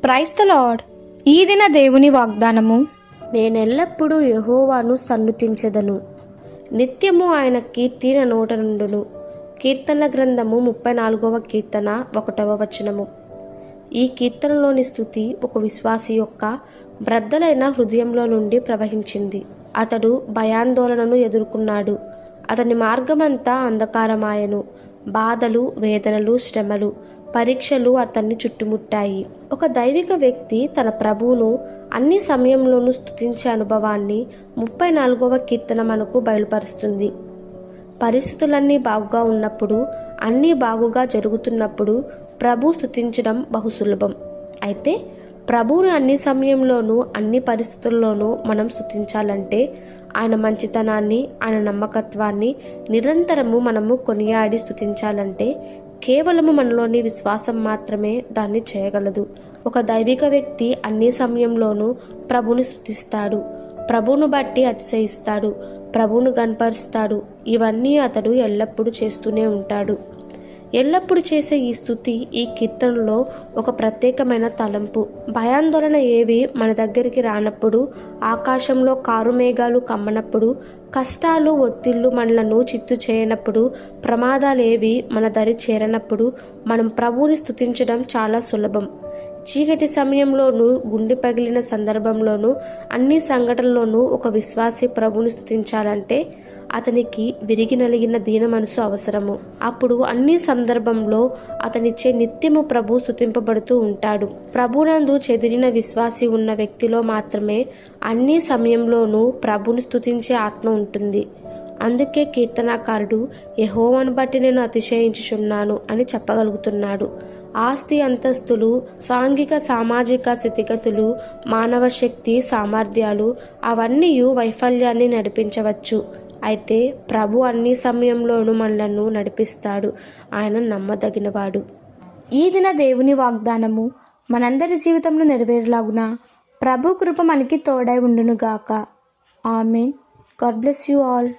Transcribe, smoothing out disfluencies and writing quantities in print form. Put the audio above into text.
Praise the lord. ఈ దిన దేవుని వాగ్దానము. నేనెల్లప్పుడూ యెహోవాను సన్నుతించెదను, నిత్యము ఆయన కీర్తి నా నోట నుండును. కీర్తనల గ్రంథము 34వ కీర్తన 1వ వచనము. ఈ కీర్తనలోని స్తుతి ఒక విశ్వాసి యొక్క బ్రద్దలైన హృదయంలో నుండి ప్రవహించింది. అతడు భయాందోళనను ఎదుర్కొన్నాడు. అతని మార్గమంతా అంధకారమాయను. బాధలు, వేదనలు, శ్రమలు, పరీక్షలు అతన్ని చుట్టుముట్టాయి. ఒక దైవిక వ్యక్తి తన ప్రభువును అన్ని సమయంలోనూ స్తుతించే అనుభవాన్ని 34వ కీర్తన మనకు బయలుపరుస్తుంది. పరిస్థితులన్నీ బాగుగా ఉన్నప్పుడు, అన్నీ బాగుగా జరుగుతున్నప్పుడు ప్రభు స్తుతించడం బహుసులభం. అయితే ప్రభువుని అన్ని సమయంలోనూ, అన్ని పరిస్థితుల్లోనూ మనం స్తుతించాలంటే ఆయన మంచితనాన్ని, ఆయన నమ్మకత్వాన్ని నిరంతరము మనము కొనియాడి స్తుతించాలంటే కేవలము మనలోని విశ్వాసం మాత్రమే దాన్ని చేయగలదు. ఒక దైవిక వ్యక్తి అన్ని సమయంలోనూ ప్రభుని స్తుతిస్తాడు, ప్రభువును బట్టి అతిశయిస్తాడు, ప్రభువును గణపరుస్తాడు. ఇవన్నీ అతడు ఎల్లప్పుడూ చేస్తూనే ఉంటాడు. ఎల్లప్పుడూ చేసే ఈ స్తుతి ఈ కీర్తనలో ఒక ప్రత్యేకమైన తలంపు. భయాందోళన ఏవి మన దగ్గరికి రానప్పుడు, ఆకాశంలో కారు మేఘాలు కమ్మనప్పుడు, కష్టాలు, ఒత్తిళ్లు మనలను చిత్తు చేయనప్పుడు, ప్రమాదాలేవి మన దరి చేరనప్పుడు మనం ప్రభువుని స్తుతించడం చాలా సులభం. చీకటి సమయంలోనూ, గుండె పగిలిన సందర్భంలోనూ, అన్ని సంఘటనలోనూ ఒక విశ్వాసి ప్రభువుని స్తుతించాలంటే అతనికి విరిగి నలిగిన దీన మనసు అవసరము. అప్పుడు అన్ని సందర్భంలో అతనిచ్చే నిత్యము ప్రభు స్తుతింపబడుతూ ఉంటాడు. ప్రభునందు చెదిరిన విశ్వాసి ఉన్న వ్యక్తిలో మాత్రమే అన్ని సమయంలోనూ ప్రభుని స్తుతించే ఆత్మ ఉంటుంది. అందుకే కీర్తనాకారుడు యెహోవాను బట్టి నేను అతిశయించుచున్నాను అని చెప్పగలుగుతున్నాడు. ఆస్తి, అంతస్తులు, సాంఘిక సామాజిక స్థితిగతులు, మానవ శక్తి సామర్థ్యాలు అవన్నీ వైఫల్యాన్ని నడిపించవచ్చు. అయితే ప్రభు అన్ని సమయంలోనూ మనలను నడిపిస్తాడు. ఆయన నమ్మదగినవాడు. ఈ దిన దేవుని వాగ్దానము మనందరి జీవితంలో నెరవేరులాగున ప్రభు కృప మనకి తోడై ఉండునుగాక. Amen. God bless you all.